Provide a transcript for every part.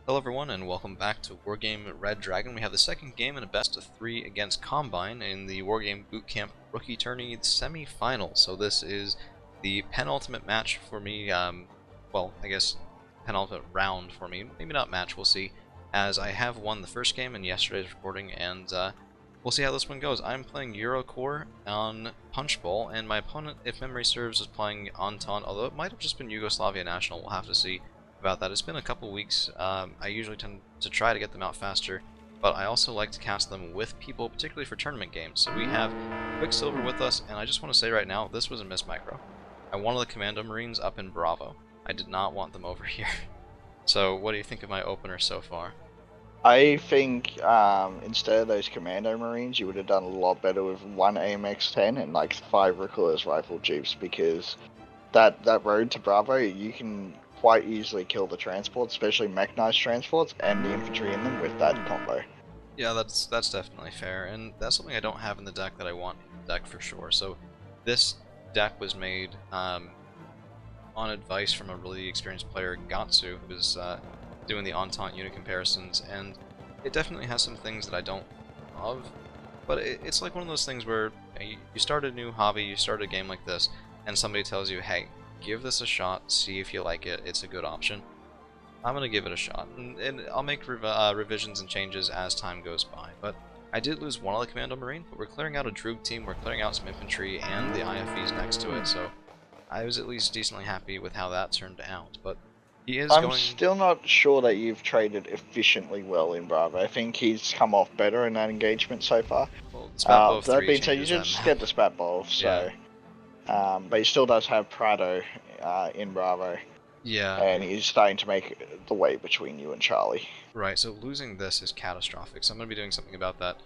Hello everyone and welcome back to Wargame Red Dragon. We have the second game in a best of 3 against Combine in the Wargame Bootcamp Rookie Tourney semi-final. So this is the penultimate match for me, well, I guess penultimate round for me. Maybe not match, we'll see. As I have won the first game in yesterday's recording, and we'll see how this one goes. I'm playing Eurocore on Punch Bowl, and my opponent, if memory serves, is playing Entente, although it might have just been Yugoslavia National. We'll have to see about that. It's been a couple weeks. I usually tend to try to get them out faster, but I also like to cast them with people, particularly for tournament games. So we have Quicksilver with us, and I just want to say right now, this was a miss micro. I wanted the Commando Marines up in Bravo. I did not want them over here. So what do you think of my opener so far? I think instead of those Commando Marines, you would have done a lot better with one AMX-10 and like 5 Ricoleur's rifle jeeps, because that road to Bravo, you can quite easily kill the transports, especially mechanized transports, and the infantry in them with that combo. Yeah, that's definitely fair, and that's something I don't have in the deck that I want in the deck for sure. So this deck was made on advice from a really experienced player, Gatsu, who was doing the Entente unit comparisons, and it definitely has some things that I don't love, but it's like one of those things where you start a new hobby, you start a game like this, and somebody tells you, hey, give this a shot, see if you like it, it's a good option. I'm going to give it a shot, and I'll make revisions and changes as time goes by. But I did lose one of the Commando Marine, but we're clearing out a Droog team, we're clearing out some infantry, and the IFVs next to it, so I was at least decently happy with how that turned out. But he is I'm still not sure that you've traded efficiently well in Bravo. I think he's come off better in that engagement so far. Well, Spat That being said, you changes that just map. get the Spat Bowl, so... Yeah. But he still does have Prado in Bravo. Yeah. And he's starting to make the way between you and Charlie. Right, so losing this is catastrophic, so I'm going to be doing something about that,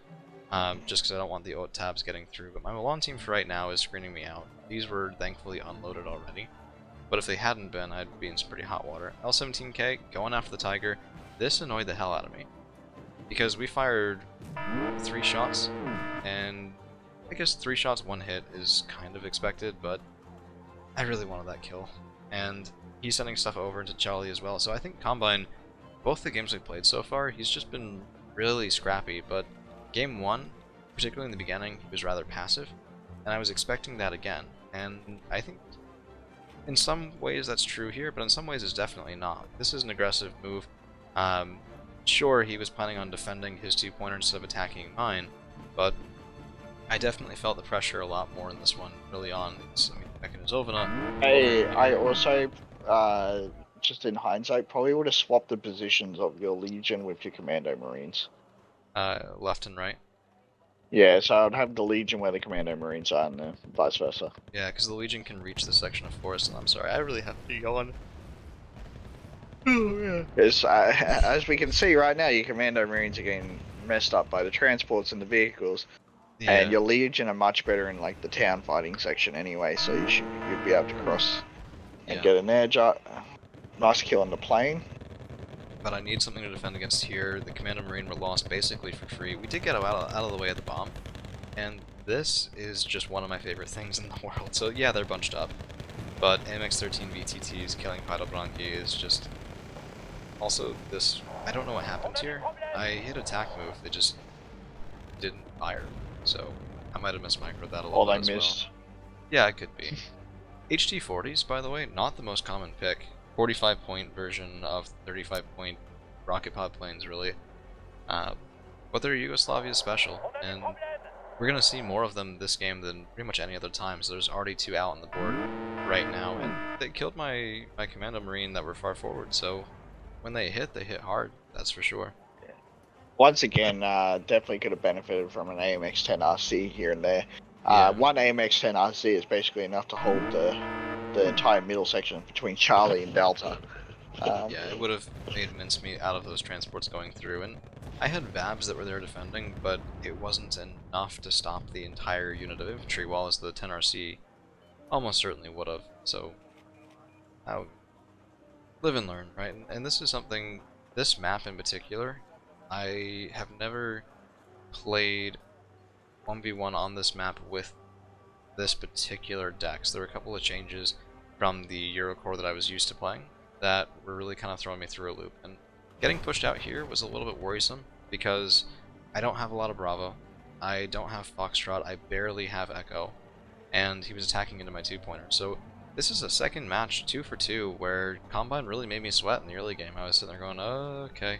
just because I don't want the OAT tabs getting through. But my Milan team for right now is screening me out. These were thankfully unloaded already, but if they hadn't been, I'd be in some pretty hot water. L17K, going after the Tiger. This annoyed the hell out of me, because we fired 3 shots, and I guess 3 shots, 1 hit is kind of expected, but I really wanted that kill. And he's sending stuff over into Charlie as well, so I think Combine, both the games we've played so far, he's just been really scrappy, but game 1, particularly in the beginning, he was rather passive, and I was expecting that again, and I think in some ways that's true here, but in some ways it's definitely not. This is an aggressive move. Sure, he was planning on defending his 2-pointer instead of attacking mine, but I definitely felt the pressure a lot more in this one early on. I mean, back in Zovana. Hey, I also, just in hindsight, probably would have swapped the positions of your Legion with your Commando Marines. Left and right. Yeah, so I would have the Legion where the Commando Marines are, and vice versa. Yeah, because the Legion can reach this section of forest, and I'm sorry, I really have to go on. Oh, yeah. Because, as we can see right now, your Commando Marines are getting messed up by the transports and the vehicles. Yeah. And your Legion are much better in like the town fighting section anyway, so you'd be able to cross and get an air jar. Nice kill on the plane. But I need something to defend against here. The Commando Marine were lost basically for free. We did get out of the way of the bomb, and this is just one of my favorite things in the world. So yeah, they're bunched up, but AMX-13 VTTs killing Pyrobranchi is just... Also, this... I don't know what happened here. I hit attack move, they just didn't fire. So I might have missed micro that a little bit as well. Missed. Yeah, it could be. HT-40s, by the way, not the most common pick. 45-point version of 35-point rocket pod planes, really. But they're Yugoslavia special, and we're going to see more of them this game than pretty much any other time, so there's already 2 out on the board right now, and they killed my Commando Marine that were far forward, so when they hit hard, that's for sure. Once again, definitely could have benefited from an AMX-10 RC here and there. One AMX-10 RC is basically enough to hold the entire middle section between Charlie and Delta. Yeah, it would have made mincemeat out of those transports going through, and I had Vabs that were there defending, but it wasn't enough to stop the entire unit of infantry, while as the 10 RC almost certainly would have. So, live and learn, right? And this is something, this map in particular, I have never played 1v1 on this map with this particular deck. So there were a couple of changes from the Eurocore that I was used to playing that were really kind of throwing me through a loop. And Getting pushed out here was a little bit worrisome because I don't have a lot of Bravo, I don't have Foxtrot, I barely have Echo, and he was attacking into my 2-pointer. So this is a second match, 2 for 2, where Combine really made me sweat in the early game. I was sitting there going, oh, okay,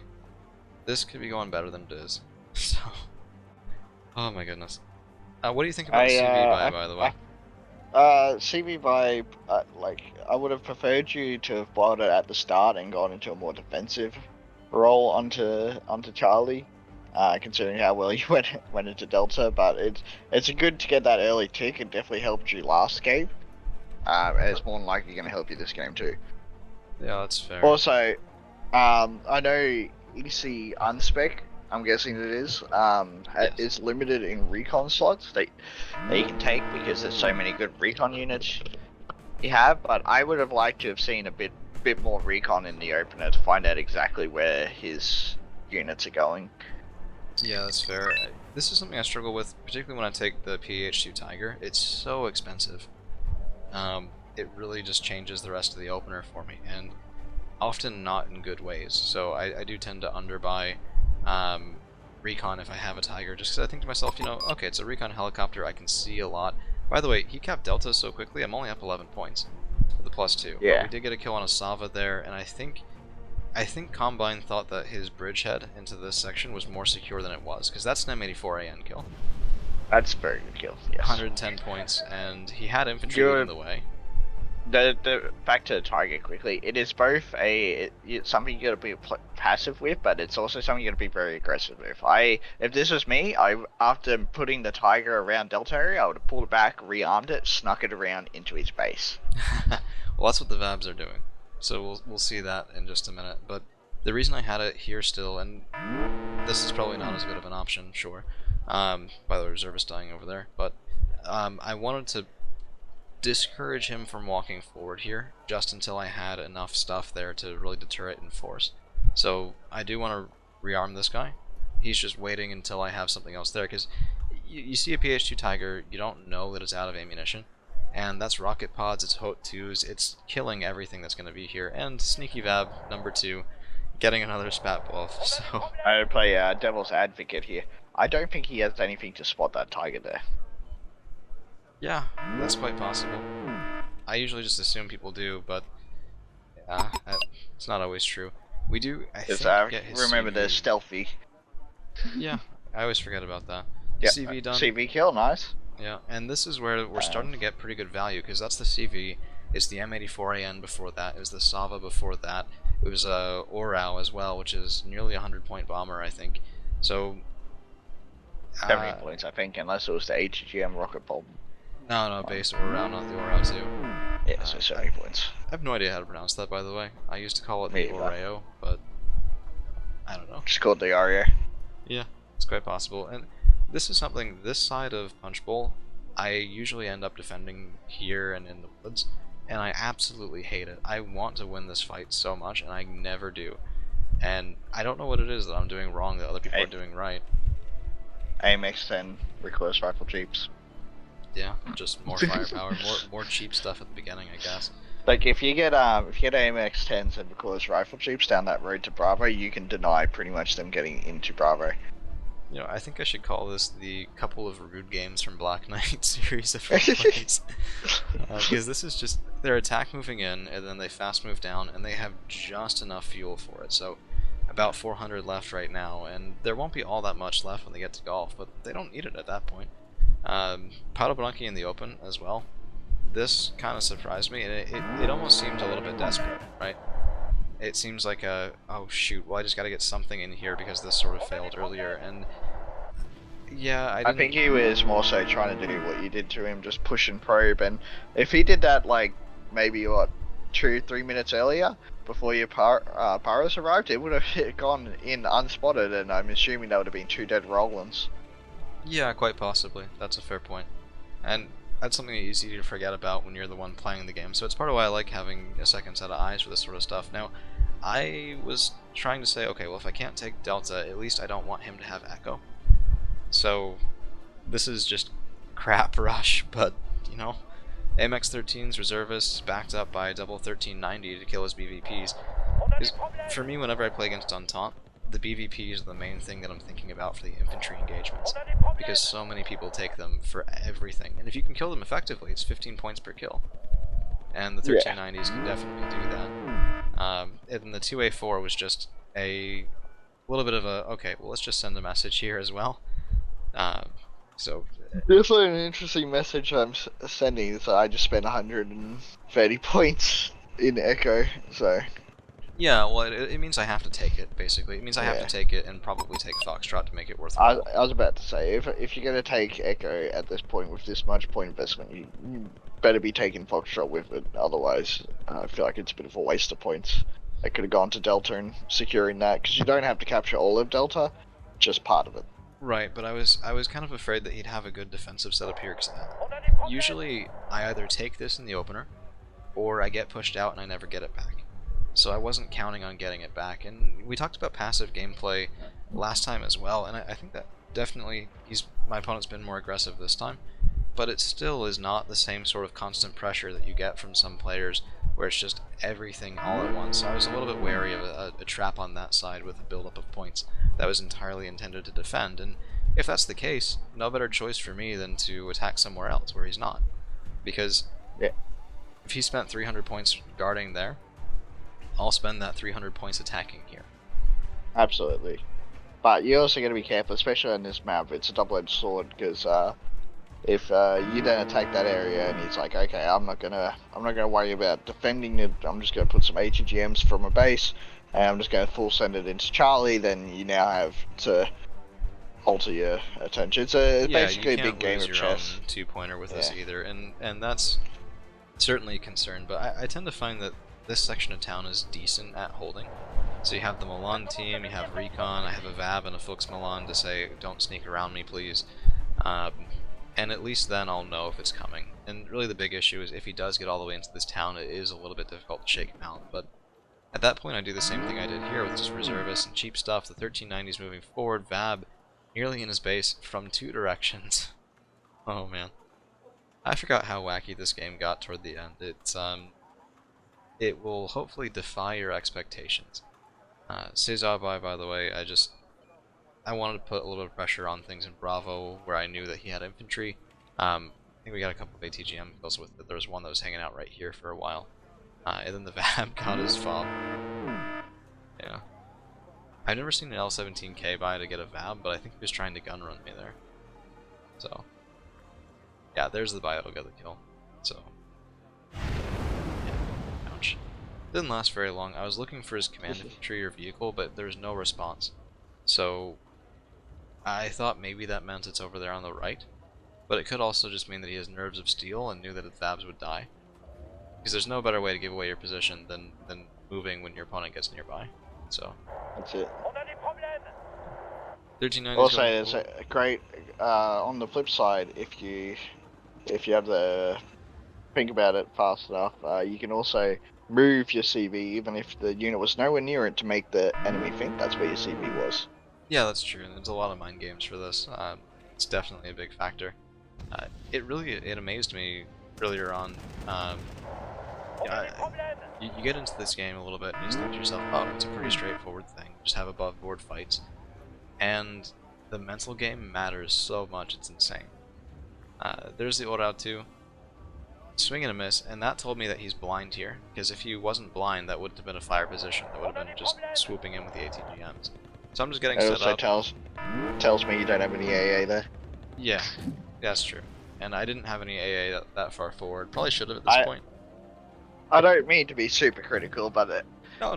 this could be going better than it is. So, oh my goodness. What do you think about CV by the way? CV by, I would have preferred you to have bought it at the start and gone into a more defensive role onto Charlie, considering how well you went into Delta. But it's good to get that early tick. It definitely helped you last game. And it's more than likely going to help you this game too. Yeah, that's fair. Also, I know EC Unspec, I'm guessing it is, Yes. is limited in recon slots that you can take because there's so many good recon units you have, but I would have liked to have seen a bit more recon in the opener to find out exactly where his units are going. Yeah, that's fair. This is something I struggle with, particularly when I take the PH2 Tiger. It's so expensive. It really just changes the rest of the opener for me, and often not in good ways. So I do tend to underbuy recon if I have a Tiger, just because I think to myself, you know, okay, it's a recon helicopter, I can see a lot. By the way, he capped Delta so quickly, I'm only up 11 points with the +2. Yeah. But we did get a kill on a Sava there, and I think Combine thought that his bridgehead into this section was more secure than it was, because that's an M84AN kill. That's a very good kill, yes. 110 points, and he had infantry leading the way. The back to the Tiger quickly, it is both something you gotta be passive with, but it's also something you gotta be very aggressive with. If this was me, after putting the Tiger around Delta area, I would have pulled it back, rearmed it, snuck it around into his base. Well, that's what the Vabs are doing, so we'll see that in just a minute. But the reason I had it here still, and this is probably not as good of an option, sure, by the reservist dying over there, but I wanted to discourage him from walking forward here just until I had enough stuff there to really deter it in force. So I do want to rearm this guy. He's just waiting until I have something else there, because you see a PH2 Tiger, you don't know that it's out of ammunition, and that's rocket pods, it's HOT 2s, it's killing everything that's going to be here, and Sneaky Vab number 2 getting another spat buff. So I play Devil's Advocate here. I don't think he has anything to spot that Tiger there. yeah, that's quite possible. I usually just assume people do, but it's not always true. We do, I think, get his remember CV. they're stealthy. Yeah, I always forget about that. Yep. CV done. CV kill, nice. Yeah, and this is where we're starting to get pretty good value, because that's the CV, it's the M84AN before that, it was the Sava before that, it was Orao as well, which is nearly a 100-point bomber, I think. So 70 points, I think, unless it was the HGM rocket bomb. No, base Orao, not the Orao 2. Yeah, so 70 points. I have no idea how to pronounce that, by the way. I used to call it the Oreo, but I don't know. Just called the Oreo. Yeah, it's quite possible. And this is something, this side of Punch Bowl, I usually end up defending here and in the woods, and I absolutely hate it. I want to win this fight so much, and I never do. And I don't know what it is that I'm doing wrong that other people are doing right. AMX-10 recoilless rifle jeeps. Yeah, just more firepower, more cheap stuff at the beginning, I guess. Like if you get AMX-10s and recoilless rifle jeeps down that road to Bravo, you can deny pretty much them getting into Bravo. You know, I think I should call this the couple of rude games from Black Knight series of plays. Because this is just their attack moving in, and then they fast move down, and they have just enough fuel for it. So about 400 left right now, and there won't be all that much left when they get to golf, but they don't need it at that point. Paddle Brunky in the open as well. This kind of surprised me, and it almost seemed a little bit desperate, right? It seems like oh shoot, well I just gotta get something in here because this sort of failed earlier, and yeah, I think he was more so trying to do what you did to him, just push and probe, and if he did that like maybe what 2-3 minutes earlier before your Paros arrived, it would have gone in unspotted, and I'm assuming that would have been 2 dead Rollins. Yeah, quite possibly. That's a fair point. And that's something easy to forget about when you're the one playing the game, so it's part of why I like having a second set of eyes for this sort of stuff. Now, I was trying to say, okay, well if I can't take Delta, at least I don't want him to have Echo. So, this is just crap rush, but, you know, AMX-13's reservists backed up by double 1390 to kill his BVPs. Because for me, whenever I play against Entente, the BVP is the main thing that I'm thinking about for the infantry engagements, because so many people take them for everything, and if you can kill them effectively, it's 15 points per kill, and the 1390s can definitely do that. And the 2A4 was just a little bit of a, okay, well let's just send a message here as well. So definitely an interesting message I'm sending is that I just spent 130 points in Echo, so... Yeah, well, it means I have to take it, basically. It means I have to take it and probably take Foxtrot to make it worthwhile. I was about to say, if you're going to take Echo at this point with this much point investment, you better be taking Foxtrot with it, otherwise I feel like it's a bit of a waste of points. I could have gone to Delta and securing that, because you don't have to capture all of Delta, just part of it. Right, but I was kind of afraid that he'd have a good defensive setup here, because usually I either take this in the opener, or I get pushed out and I never get it back. So I wasn't counting on getting it back, and we talked about passive gameplay last time as well, and I think that definitely my opponent's been more aggressive this time, but it still is not the same sort of constant pressure that you get from some players where it's just everything all at once. So I was a little bit wary of a trap on that side with a buildup of points that was entirely intended to defend, and if that's the case, no better choice for me than to attack somewhere else where he's not, because if he spent 300 points guarding there, I'll spend that 300 points attacking here. Absolutely. But you also got to be careful, especially on this map. It's a double-edged sword, because if you don't attack that area and he's like, okay, I'm not gonna worry about defending it, I'm just gonna put some ATGMs from a base and I'm just gonna full send it into Charlie, then you now have to alter your attention. It's basically a big game of chess. You can't lose your own two-pointer with this either, and that's certainly a concern, but I tend to find that this section of town is decent at holding. So you have the Milan team, you have Recon, I have a Vab and a Flux Milan to say, don't sneak around me please. And at least then I'll know if it's coming. And really the big issue is if he does get all the way into this town, it is a little bit difficult to shake him out. But at that point I do the same thing I did here with just reservists and cheap stuff. The 1390's moving forward, Vab nearly in his base from two directions. Oh man. I forgot how wacky this game got toward the end. It will hopefully defy your expectations. Cesar, by the way, I wanted to put a little bit of pressure on things in Bravo where I knew that he had infantry. I think we got a couple of ATGM kills with it. There was one that was hanging out right here for a while. And then the Vab got his fob. Yeah. I've never seen an L17K buy to get a Vab, but I think he was trying to gun run me there. So, yeah, there's the buy that'll get the kill. So, ouch. Didn't last very long. I was looking for his command infantry or vehicle, but there was no response. So, I thought maybe that meant it's over there on the right, but it could also just mean that he has nerves of steel and knew that his Vabs would die. Because there's no better way to give away your position than moving when your opponent gets nearby. So that's it. 1390. Also, there's a great on the flip side, if you have the think about it fast enough, you can also move your CV even if the unit was nowhere near it to make the enemy think that's where your CV was. Yeah, that's true. There's a lot of mind games for this. It's definitely a big factor. It amazed me earlier on. You get into this game a little bit and you think to yourself, oh, it's a pretty straightforward thing. Just have above board fights. And the mental game matters so much, it's insane. There's the Orao 2. Swing and a miss, and that told me that he's blind here, because if he wasn't blind, that wouldn't have been a fire position. That would have been just swooping in with the ATGMs. So I'm just getting set up. It also tells me you don't have any AA there. Yeah, that's true. And I didn't have any AA that far forward. Probably should have at this point. I don't mean to be super critical, but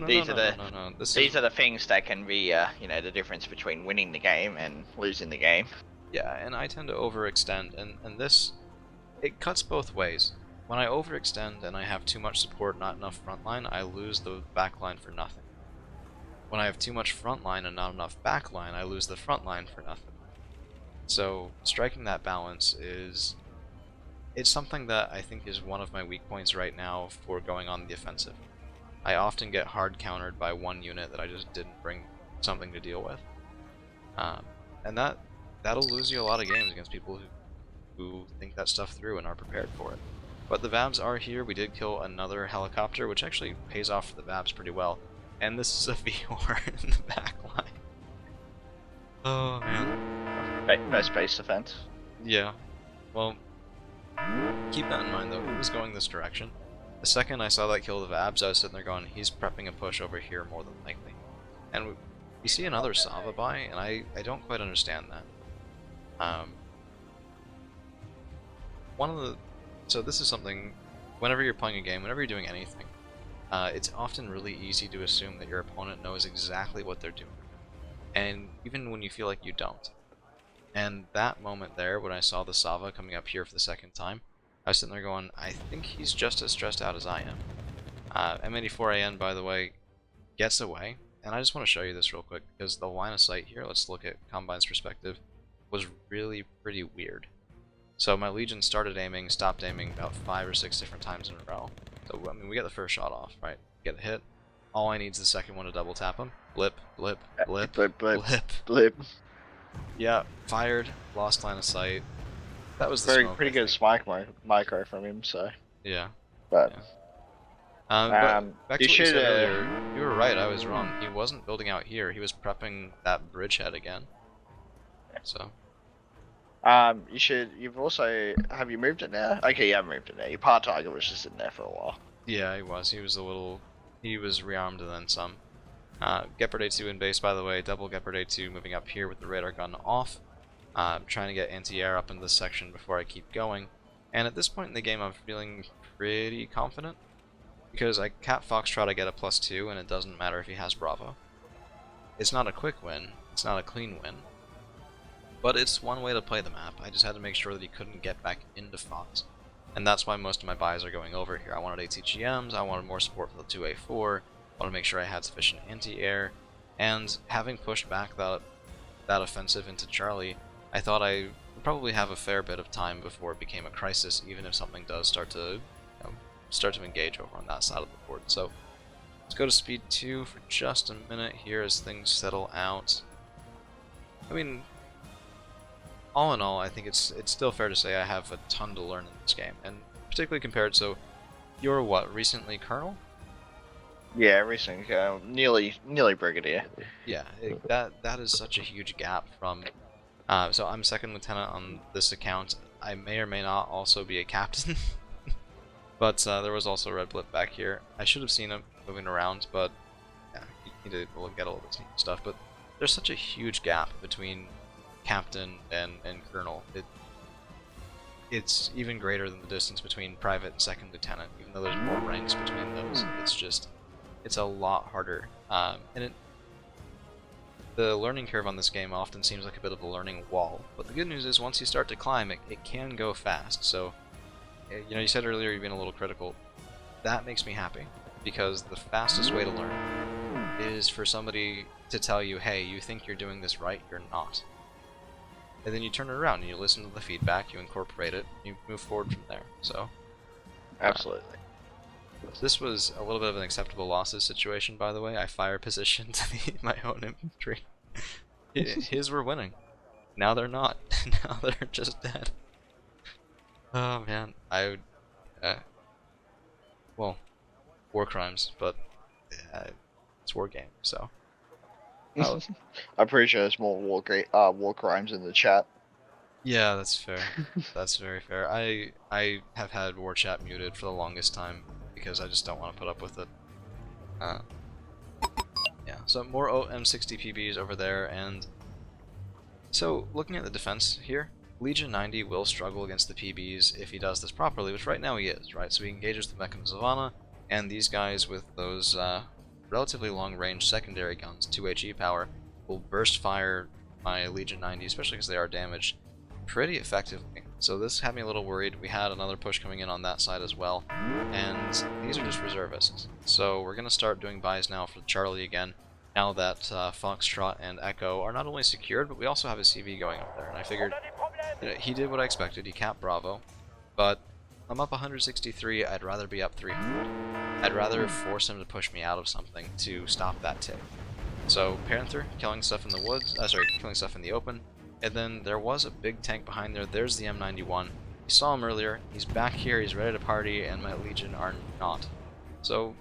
these are the things that can be, you know, the difference between winning the game and losing the game. Yeah, and I tend to overextend, and this, it cuts both ways. When I overextend and I have too much support, not enough frontline, I lose the backline for nothing. When I have too much frontline and not enough backline, I lose the frontline for nothing. So striking that balance it's something that I think is one of my weak points right now for going on the offensive. I often get hard countered by one unit that I just didn't bring something to deal with. And that'll lose you a lot of games against people who think that stuff through and are prepared for it. But the Vabs are here. We did kill another helicopter, which actually pays off for the Vabs pretty well. and this is a V4 in the back line. Oh man. No space defense. Yeah. Well, keep that in mind though. He was going this direction. The second I saw that kill the Vabs, I was sitting there going, he's prepping a push over here more than likely. And we see another Sava by, and I don't quite understand that. So this is something, whenever you're playing a game, whenever you're doing anything, it's often really easy to assume that your opponent knows exactly what they're doing. And even when you feel like you don't. And that moment there, when I saw the Sava coming up here for the second time, I was sitting there going, I think he's just as stressed out as I am. M84AN, by the way, gets away. And I just want to show you this real quick, because the line of sight here, let's look at Combine's perspective, was really pretty weird. So my Legion started aiming, stopped aiming about 5 or 6 different times in a row. So, I mean, we get the first shot off, right? Get a hit. All I need is the second one to double tap him. Blip, blip, blip, blip, blip, blip. Yeah, fired, lost line of sight. That was the pretty good micro from him, so. Yeah. But. Yeah. But back to what you said earlier, you were right, I was wrong. He wasn't building out here, he was prepping that bridgehead again. So. You've also, have you moved it now? Okay, you have moved it now. Your Par Tiger was just in there for a while. Yeah, he was rearmed and then some. Gepard A2 in base, by the way, double Gepard A2 moving up here with the radar gun off. Trying to get anti-air up in this section before I keep going. And at this point in the game, I'm feeling pretty confident. Because I Cat Foxtrot, I get a +2, and it doesn't matter if he has Bravo. It's not a quick win, it's not a clean win. But it's one way to play the map. I just had to make sure that he couldn't get back into Fox. And that's why most of my buys are going over here. I wanted ATGMs, I wanted more support for the 2A4, I wanted to make sure I had sufficient anti-air, and having pushed back that offensive into Charlie, I thought I would probably have a fair bit of time before it became a crisis, even if something does start to engage over on that side of the board. So let's go to speed 2 for just a minute here as things settle out. I mean, all in all, I think it's still fair to say I have a ton to learn in this game, and particularly compared. So you're what, recently Colonel? Yeah, recently, nearly Brigadier. Yeah, that is such a huge gap from. So I'm second lieutenant on this account. I may or may not also be a captain. But there was also a red blip back here. I should have seen him moving around, but yeah, he did get all this stuff. But there's such a huge gap between captain and colonel. It's even greater than the distance between private and second lieutenant, even though there's more ranks between those. It's a lot harder. The learning curve on this game often seems like a bit of a learning wall. But the good news is once you start to climb, it can go fast. So. You know, you said earlier you've been a little critical. That makes me happy, because the fastest way to learn is for somebody to tell you, hey, you think you're doing this right, you're not. And then you turn it around and you listen to the feedback, you incorporate it, you move forward from there. So, absolutely. This was a little bit of an acceptable losses situation, by the way. I fire positioned my own infantry. His were winning. Now they're not. Now they're just dead. Oh man, I would, well, war crimes, but it's Wargame, so. I'm pretty sure there's more war crimes in the chat. Yeah, that's fair. That's very fair. I have had war chat muted for the longest time because I just don't want to put up with it. Yeah, so more M60 PBs over there, and so looking at the defense here. Legion 90 will struggle against the PBs if he does this properly, which right now he is, right? So he engages the Mecca Savannah, and these guys with those relatively long-range secondary guns, 2 HE power, will burst fire my Legion 90, especially because they are damaged, pretty effectively. So this had me a little worried. We had another push coming in on that side as well, and these are just reservists. So we're going to start doing buys now for Charlie again, now that Foxtrot and Echo are not only secured, but we also have a CV going up there, and I figured he did what I expected, he capped Bravo, but I'm up 163, I'd rather be up 300. I'd rather force him to push me out of something to stop that tick. So Panther, killing stuff in the woods, killing stuff in the open, and then there was a big tank behind there, there's the M91. You saw him earlier, he's back here, he's ready to party, and my Legion are not. So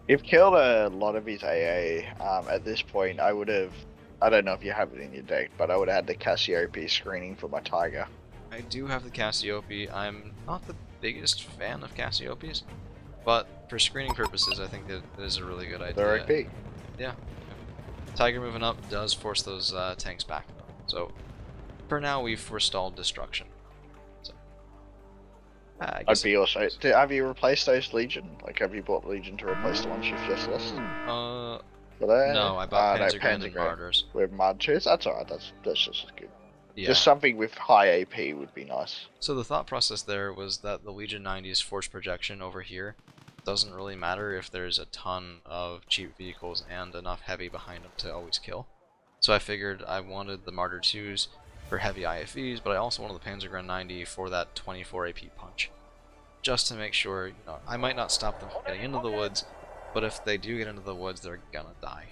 You've killed a lot of his AA. At this point, I would have. I don't know if you have it in your deck, but I would have had the Cassiope screening for my Tiger. I do have the Cassiope. I'm not the biggest fan of Cassiopes, but for screening purposes, I think that it is a really good idea. They're OP. Yeah. Tiger moving up does force those tanks back, so for now we've forestalled destruction. So, I'd be also. Have you replaced those Legion? Like, have you bought Legion to replace the ones you've just lost? No, I bought Panzergren and Martyrs. With Martyrs? That's alright, that's just as good. Yeah. Just something with high AP would be nice. So the thought process there was that the Legion 90's force projection over here doesn't really matter if there's a ton of cheap vehicles and enough heavy behind them to always kill. So I figured I wanted the Martyr 2s for heavy IFVs, but I also wanted the Panzergren 90 for that 24 AP punch. Just to make sure, I might not stop them from getting into the woods, but if they do get into the woods, they're gonna die.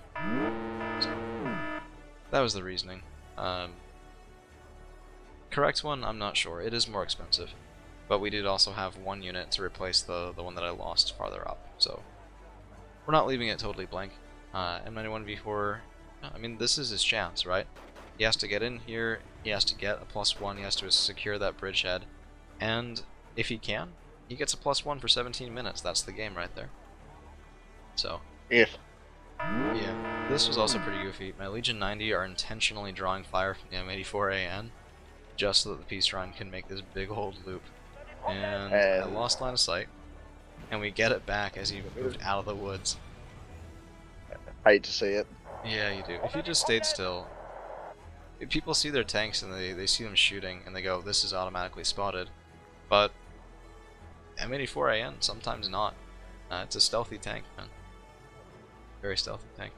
So, that was the reasoning. Correct one, I'm not sure. It is more expensive. But we did also have one unit to replace the one that I lost farther up. So, we're not leaving it totally blank. M91V4, I mean, this is his chance, right? He has to get in here, he has to get a +1, he has to secure that bridgehead, and if he can, he gets a +1 for 17 minutes. That's the game right there. So, yeah, this was also pretty goofy. My Legion 90 are intentionally drawing fire from the M84AN just so that the Peace Run can make this big old loop. And I lost line of sight, and we get it back as he moved out of the woods. I hate to see it. Yeah, you do. If you just stayed still, if people see their tanks and they see them shooting and they go, this is automatically spotted. But M84AN, sometimes not. It's a stealthy tank, man. Very stealthy tank.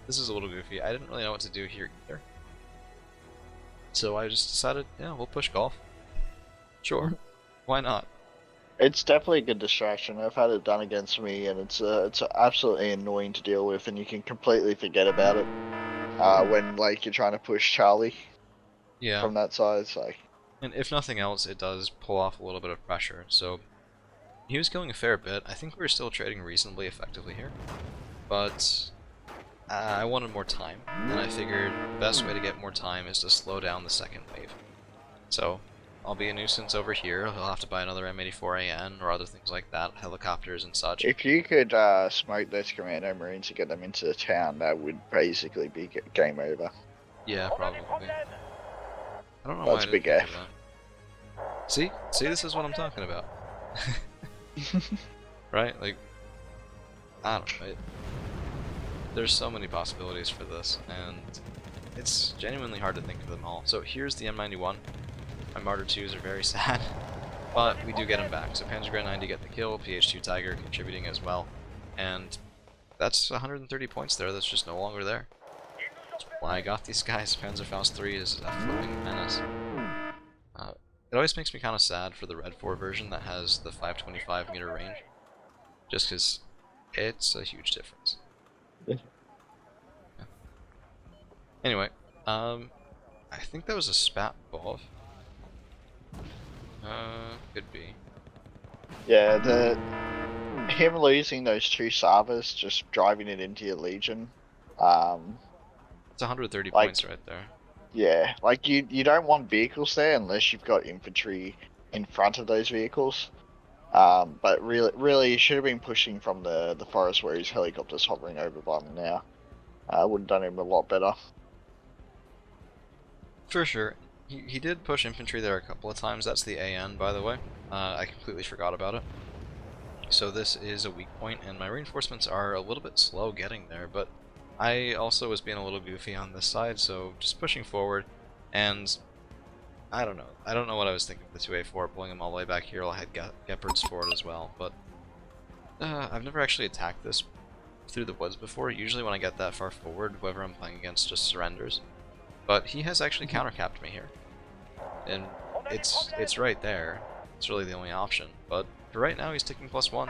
This is a little goofy. I didn't really know what to do here either. So I just decided, yeah, we'll push golf. Sure. Why not? It's definitely a good distraction. I've had it done against me, and it's absolutely annoying to deal with, and you can completely forget about it when like you're trying to push Charlie. Yeah. From that side, it's like. And if nothing else, it does pull off a little bit of pressure. So he was killing a fair bit. I think we were still trading reasonably effectively here, but I wanted more time, and I figured the best way to get more time is to slow down the second wave. So I'll be a nuisance over here. He'll have to buy another M84AN or other things like that, helicopters and such. If you could smoke those Commando Marines to get them into the town, that would basically be game over. Yeah, probably. I don't know That's why I big didn't F. think of that. See, this is what I'm talking about. Right? Like, I don't know. There's so many possibilities for this, and it's genuinely hard to think of them all. So here's the M91. My Martyr 2s are very sad, but we do get them back. So Panzergren 90 get the kill, PH2 Tiger contributing as well, and that's 130 points there. That's just no longer there. That's why I got these guys. Panzerfaust 3 is a flipping menace. It always makes me kind of sad for the Red 4 version that has the 525 meter range, just because it's a huge difference. Yeah. Anyway, I think that was a spat above. Could be. Yeah, him losing those two Savas, just driving it into your Legion. It's 130 points right there. Yeah, like you don't want vehicles there unless you've got infantry in front of those vehicles. But really, you should have been pushing from the forest where his helicopter's hovering over by him now. Would have done him a lot better. For sure. He did push infantry there a couple of times. That's the AN, by the way. I completely forgot about it. So this is a weak point, and my reinforcements are a little bit slow getting there, but I also was being a little goofy on this side, so just pushing forward, and I don't know. I don't know what I was thinking with the 2A4, pulling them all the way back here. I had Gephards for it as well, but I've never actually attacked this through the woods before. Usually when I get that far forward, whoever I'm playing against just surrenders. But he has actually countercapped me here, and it's right there. It's really the only option, but for right now he's taking +1,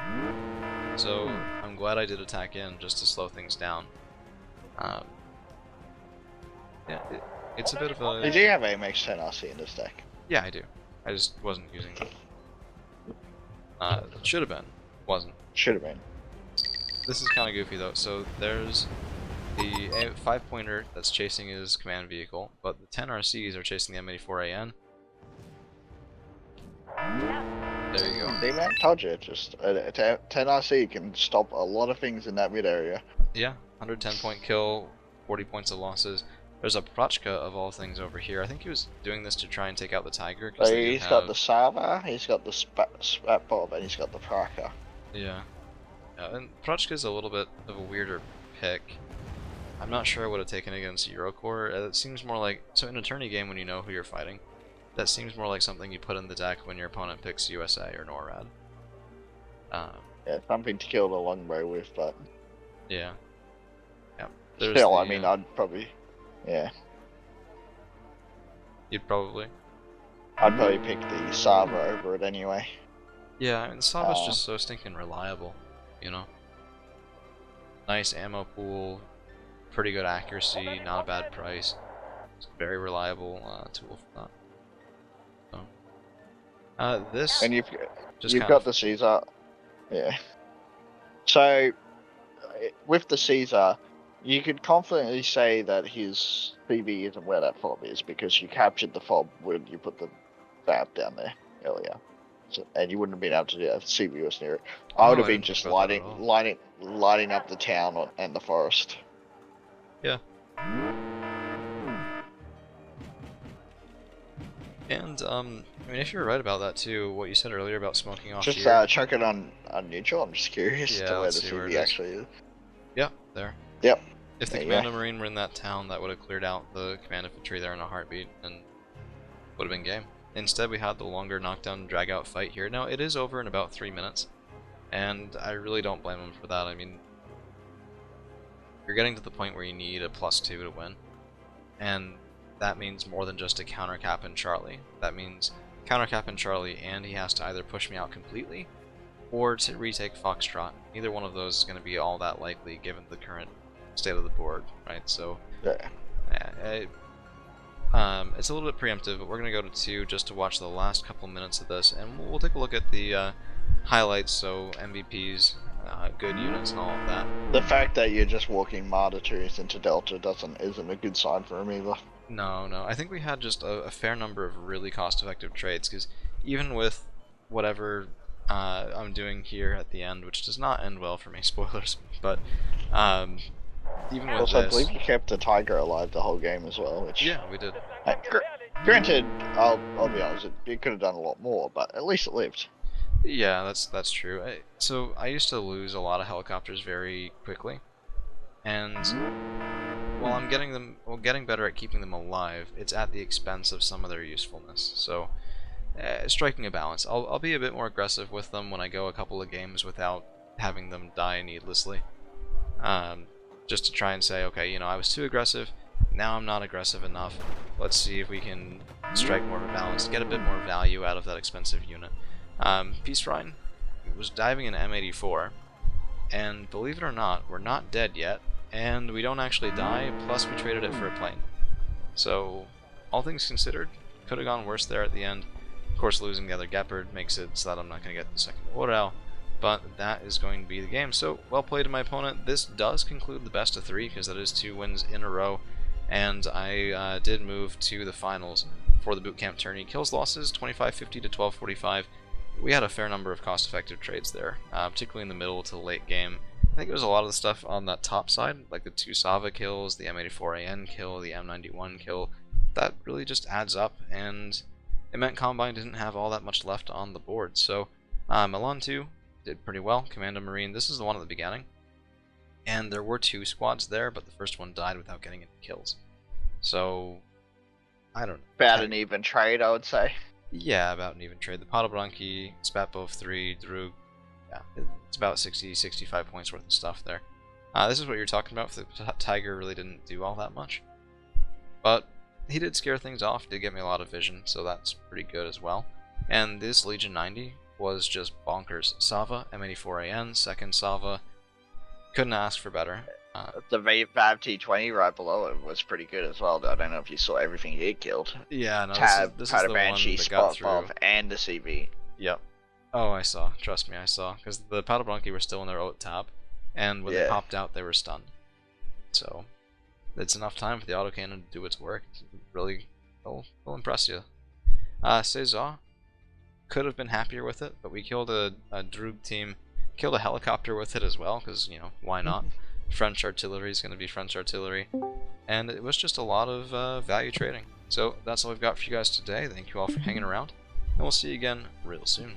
so I'm glad I did attack in just to slow things down. Yeah, it's a bit of a... You do have AMX-10 RC in this deck. Yeah, I do. I just wasn't using it. Should have been. Wasn't. Should have been. this is kind of goofy though. So there's the 5-pointer that's chasing his command vehicle, but the 10 RCs are chasing the M84AN. There you go. See, man, told you. Just a 10 RC can stop a lot of things in that mid area. Yeah, 110-point kill, 40 points of losses. There's a Prochka of all things over here. I think he was doing this to try and take out the Tiger. So he's got the Sava, he's got the Spat Bob, and he's got the Parker. Yeah. And Prochka's a little bit of a weirder pick. I'm not sure I would have taken against Eurocore. It seems more like, so in a tourney game when you know who you're fighting, that seems more like something you put in the deck when your opponent picks USA or NORAD. Yeah, something to kill the longbow with, but... Yeah. Yeah. Still, I mean, I'd probably... Yeah. You'd probably? I'd probably pick the Sava over it anyway. Yeah, I mean, Sava's just so stinking reliable, you know? Nice ammo pool, pretty good accuracy, not a bad price. It's a very reliable tool for that. So, this... And you've got the Caesar. Yeah. So, with the Caesar, you could confidently say that his PV isn't where that fob is because you captured the fob when you put the fab down there earlier. So, and you wouldn't have been able to do that if the CV was near it. I would have been just lighting up the town and the forest. Yeah. And, I mean, if you're right about that too, what you said earlier about smoking off just here... chuck it on neutral, I'm just curious to where the CV actually is. Yeah, there. Yep. If the Commando Marine were in that town, that would have cleared out the Command Infantry there in a heartbeat, and would have been game. Instead, we had the longer knockdown drag-out fight here. Now, it is over in about 3 minutes, and I really don't blame him for that. I mean, you're getting to the point where you need a +2 to win, and that means more than just a counter cap in Charlie. That means counter cap in Charlie, and he has to either push me out completely, or to retake Foxtrot. Neither one of those is going to be all that likely given the current state of the board, right? So, it's a little bit preemptive, but we're going to go to 2 just to watch the last couple minutes of this, and we'll take a look at the highlights, so MVPs, good units, and all of that. The fact that you're just walking Martyr 2s into Delta isn't a good sign for him either. No, I think we had just a fair number of really cost-effective trades, because even with whatever I'm doing here at the end, which does not end well for me, spoilers, but even with also, this... I believe you kept the Tiger alive the whole game as well, which... Yeah, we did. Granted, I'll be honest, it could have done a lot more, but at least it lived. Yeah, that's true. So I used to lose a lot of helicopters very quickly, and while I'm getting better at keeping them alive, it's at the expense of some of their usefulness. So striking a balance. I'll be a bit more aggressive with them when I go a couple of games without having them die needlessly. Just to try and say, okay, you know, I was too aggressive, now I'm not aggressive enough. Let's see if we can strike more of a balance, get a bit more value out of that expensive unit. Peace Rhine was diving in M84, and believe it or not, we're not dead yet, and we don't actually die, plus we traded it for a plane. So, all things considered, could have gone worse there at the end. Of course, losing the other Gepard makes it so that I'm not going to get the second Orel, but that is going to be the game. So, well played to my opponent. This does conclude the best of 3, because that is 2 wins in a row, and I did move to the finals for the Bootcamp Tourney. Kills losses, 2550 to 1245. We had a fair number of cost-effective trades there, particularly in the middle to late game. I think it was a lot of the stuff on that top side, like the 2 Sava kills, the M84AN kill, the M91 kill. That really just adds up, and it meant Combine didn't have all that much left on the board. So, Milan 2 did pretty well. Commando Marine, this is the one at the beginning, and there were 2 squads there, but the first one died without getting any kills. So, I don't know. About an even trade, I would say. Yeah, about an even trade. The Podobranki, Spatbov 3, Drug, yeah, it's about 60-65 points worth of stuff there. This is what you're talking about. The Tiger really didn't do all that much, but he did scare things off, did get me a lot of vision, so that's pretty good as well. And this Legion 90 was just bonkers. Sava, M84AN, second Sava, couldn't ask for better. The VAV T20 right below it was pretty good as well. I don't know if you saw everything he killed. Yeah, no, Tab, this is the one that got through. And the CV. Yep. Oh, I saw. Trust me, I saw. Because the Podobranki were still in their oat tab. and when they popped out, they were stunned. So it's enough time for the autocannon to do its work. Really, it'll impress you. Cesar could have been happier with it, but we killed a Droog team, killed a helicopter with it as well, because, you know, why not? French artillery is going to be French artillery, and it was just a lot of value trading. So that's all we've got for you guys today. Thank you all for hanging around, and we'll see you again real soon.